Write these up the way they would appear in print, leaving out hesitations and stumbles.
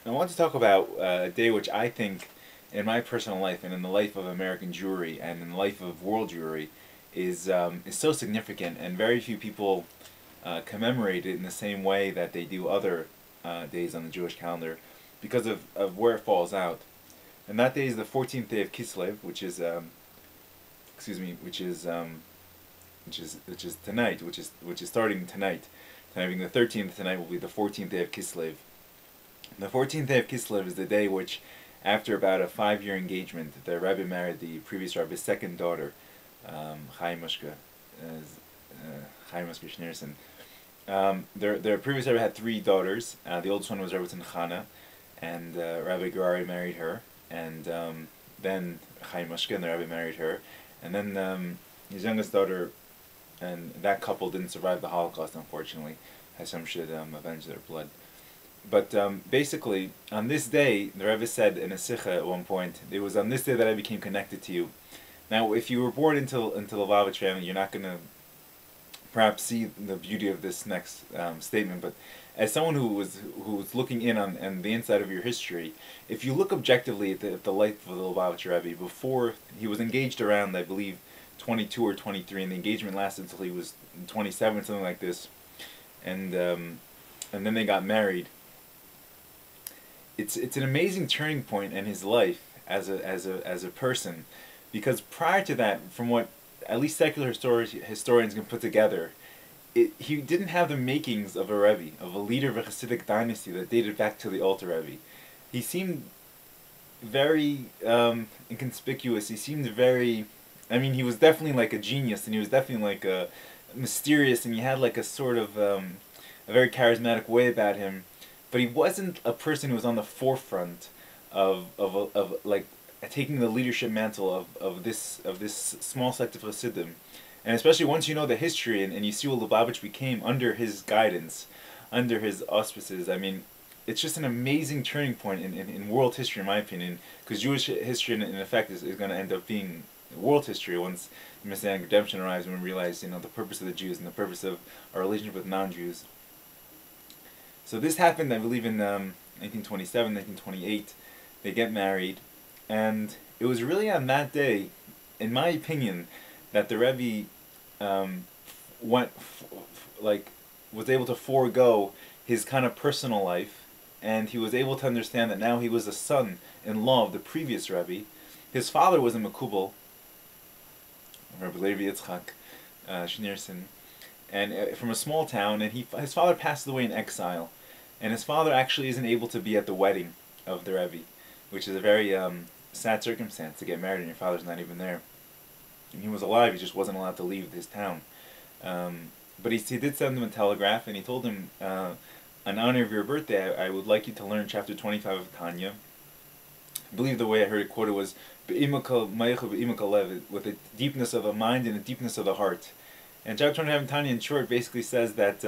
I want to talk about a day which I think, in my personal life and in the life of American Jewry and in the life of world Jewry, is so significant, and very few people commemorate it in the same way that they do other days on the Jewish calendar, because of where it falls out. And that day is the 14th day of Kislev, which is excuse me, which is tonight, which is starting tonight. Tonight being the 13th, tonight will be the 14th day of Kislev. The 14th day of Kislev is the day which, after about a 5-year engagement, the Rebbe married the previous Rebbe's second daughter, Chaim Mushka, Chaim Mushka Schneerson. Their previous Rebbe had 3 daughters. The oldest one was Rebbe Chana, and Rabbi Gerari married her, and then Chaim Mushka and the Rebbe married her, and then his youngest daughter, and that couple didn't survive the Holocaust, unfortunately. Hashem should avenge their blood. But basically, on this day, the Rebbe said in a sikha at one point, it was on this day that I became connected to you. Now, if you were born into the Lubavitch family, you're not going to perhaps see the beauty of this next statement. But as someone who was looking in on the inside of your history, if you look objectively at the life of the Lubavitch Rebbe, before he was engaged around, I believe, 22 or 23, and the engagement lasted until he was 27, something like this, and then they got married. It's an amazing turning point in his life as a person, because prior to that, from what at least secular historians can put together, he didn't have the makings of a Rebbe, of a leader of a Hasidic dynasty that dated back to the Alter Rebbe. He seemed very inconspicuous. He seemed very, I mean, he was definitely like a genius, and he was definitely like a mysterious, and he had like a sort of a very charismatic way about him. But he wasn't a person who was on the forefront of like taking the leadership mantle of this small sect of Hasidim, and especially once you know the history and you see what Lubavitch became under his guidance, under his auspices. I mean, it's just an amazing turning point in world history, in my opinion, because Jewish history in effect is going to end up being world history once the Messianic redemption arrives, and we realize, you know, the purpose of the Jews and the purpose of our relationship with non-Jews. So this happened, I believe, in 1927, 1928. They get married, and it was really on that day, in my opinion, that the Rebbe was able to forego his kind of personal life, and he was able to understand that now he was a son-in-law of the previous Rebbe. His father was a Makubal, Rabbi Levi Yitzchak Schneerson, and from a small town, and his father passed away in exile, and his father actually isn't able to be at the wedding of the Rebbe, which is a very sad circumstance to get married and your father's not even there. And he was alive; he just wasn't allowed to leave his town. But he did send him a telegraph, and he told him, in honor of your birthday, I would like you to learn chapter 25 of Tanya. I believe the way I heard it quoted was "Be'imaka ma'icha be'imaka lev," with a deepness of the mind and a deepness of the heart. And chapter 25 in Tanya, in short, basically says that,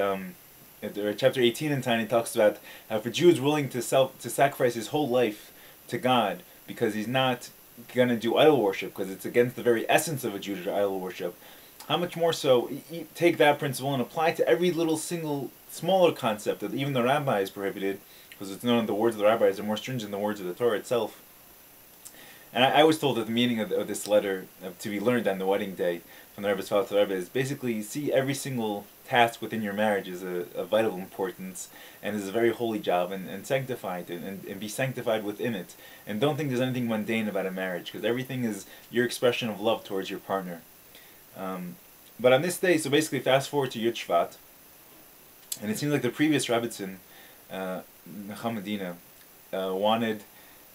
chapter 18 in Tanya talks about how if a Jew is willing to sacrifice his whole life to God because he's not going to do idol worship, because it's against the very essence of a Jew to do idol worship, how much more so take that principle and apply it to every little single smaller concept that even the rabbi is prohibited, because it's known that the words of the rabbis are more stringent than the words of the Torah itself. And I was told that the meaning of this letter to be learned on the wedding day from the Rebbe's father to the Rebbe is basically see every single task within your marriage is a vital importance and is a very holy job, and sanctify it and be sanctified within it. And don't think there's anything mundane about a marriage, because everything is your expression of love towards your partner. But on this day, so basically fast forward to Yud Shvat, and it seems like the previous Rebbitzin, Nechamadina, wanted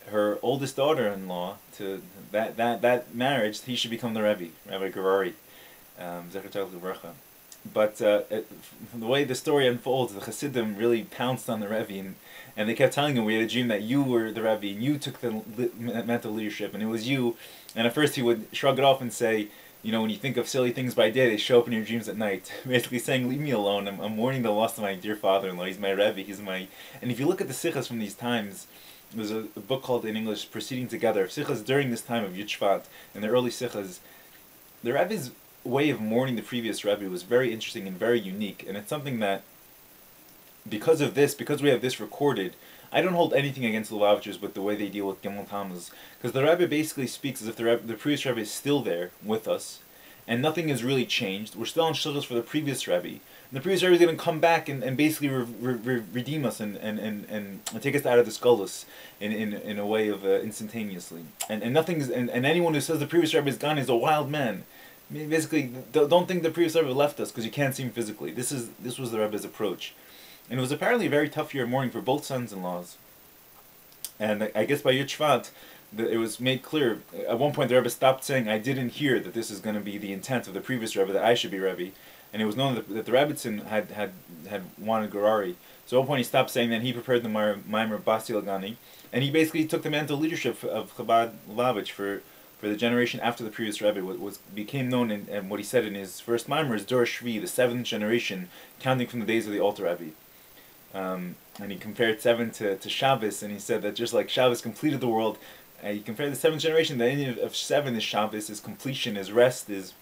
her oldest daughter-in-law to that marriage, he should become the Rebbe, Rabbi Gerari, Zecher Tzedek Livracha. But the way the story unfolds, the Hasidim really pounced on the Rebbe, and they kept telling him, we had a dream that you were the Rebbe, and you took the mental leadership, and it was you. And at first he would shrug it off and say, you know, when you think of silly things by day, they show up in your dreams at night. Basically saying, leave me alone, I'm mourning the loss of my dear father-in-law, he's my Rebbe, he's my... And if you look at the sichas from these times, there's a book called in English Proceeding Together, sichas during this time of Yud Shvat, and the early sichas. The Rebbe's way of mourning the previous Rebbe was very interesting and very unique, and it's something that, because of this, because we have this recorded I don't hold anything against the Lubavitchers with the way they deal with Gimel Tammuz, because the Rebbe basically speaks as if the previous Rebbe is still there with us, and nothing has really changed. We're still on shlichus for the previous Rebbe. And the previous Rebbe is going to come back and basically redeem us and take us out of this gullus in a way of instantaneously. And nothing's and anyone who says the previous Rebbe is gone is a wild man. I mean, basically, don't think the previous Rebbe left us because you can't see him physically. This was the Rebbe's approach. And it was apparently a very tough year of mourning for both sons-in-laws. And I guess by Yud Shvat, it was made clear. At one point, the Rebbe stopped saying, "I didn't hear that this is going to be the intent of the previous Rebbe, that I should be Rebbe." And it was known that the Rebbitzin had wanted Gerari. So at one point, he stopped saying that. And he prepared the Maimer Basi Lagani, and he basically took the mantle leadership of Chabad Lubavitch for the generation after the previous Rebbe. Became known, and what he said in his first Maimer is Dor Shvi, the seventh generation, counting from the days of the Alter Rebbe. And he compared 7 to Shabbos, and he said that just like Shabbos completed the world, he compared the seventh generation. The ending of 7 is Shabbos, is completion, is rest, is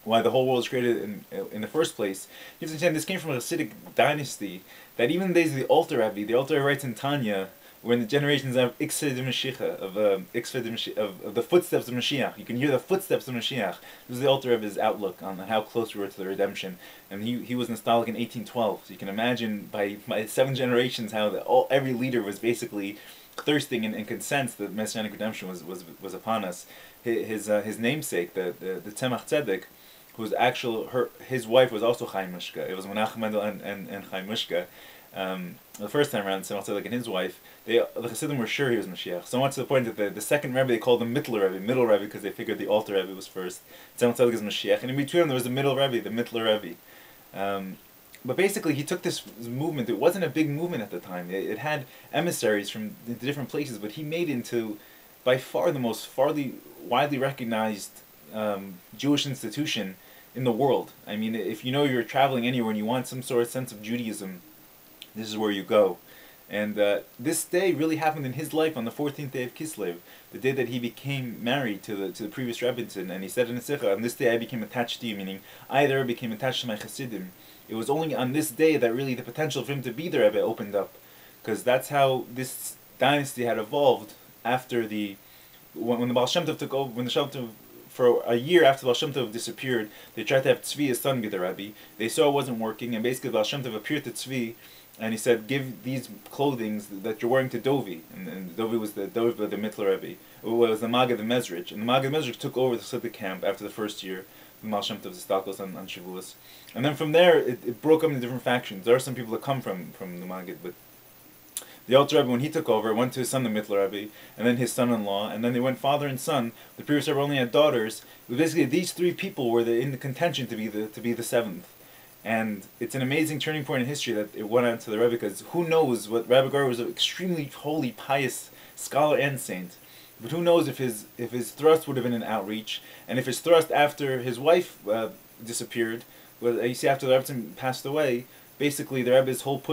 why the whole world was created in the first place. You have to understand, this came from a Hasidic dynasty, that even in the days of the Alter Rebbe writes in Tanya, we're in the generations of Iksedim Mashiach, of the footsteps of Mashiach. You can hear the footsteps of Mashiach. This is the Alter Rebbe's outlook on how close we were to the redemption. And he was nostalgic in 1812. So you can imagine by 7 generations how every leader was basically thirsting and consensed that Messianic redemption was upon us. His namesake, the Tzemach Tzedek, whose his wife was also Chaim Mishka. It was Menachem Mendel and Chaim Mishka. The first time around, Tzemach Tzedek and his wife, the Chassidim were sure he was Mashiach. So much to the point that the second Rebbe they called him middle Rebbe, because they figured the Alter Rebbe was first. Tzemach Tzedek is Mashiach, and in between them there was the middle Rebbe, the Mittler Rebbe. But basically, he took this movement. It wasn't a big movement at the time. It had emissaries from different places, but he made it into, by far, the most widely recognized Jewish institution in the world. I mean, if you know you're traveling anywhere and you want some sort of sense of Judaism, this is where you go. And this day really happened in his life on the 14th day of Kislev, the day that he became married to the previous Rebbitzin. And he said in the Sikha, on this day I became attached to you, meaning I, the Rebbe, became attached to my Chassidim. It was only on this day that really the potential for him to be the Rebbe opened up. Because that's how this dynasty had evolved after when the Baal Shem Tov took over, when the Shem Tov, for a year after the Baal Shem Tov disappeared, they tried to have Tzvi, his son, be the Rebbe. They saw it wasn't working, and basically the Baal Shem Tov appeared to Tzvi, and he said, "Give these clothings that you're wearing to Dovi." And Dovi was the Mittler Rebbe. It was the Maggid the Mezrich. And the Maggid the Mezrich took over the Hasidic camp after the first year, the Baal Shem Tov's Stalkos on Shavuos. And then from there, it broke up into different factions. There are some people that come from the Maggid, but the Alter Rebbe, when he took over, went to his son, the Mittler Rebbe, and then his son-in-law, and then they went father and son. The previous Rebbe only had daughters. But basically, these 3 people were in the contention to be the 7th. And it's an amazing turning point in history that it went on to the Rebbe, because who knows what Rabbi Gar was an extremely holy, pious scholar and saint. But who knows if his thrust would have been an outreach, and if his thrust after his wife disappeared, you see after the Rebbe passed away, basically the Rebbe's whole push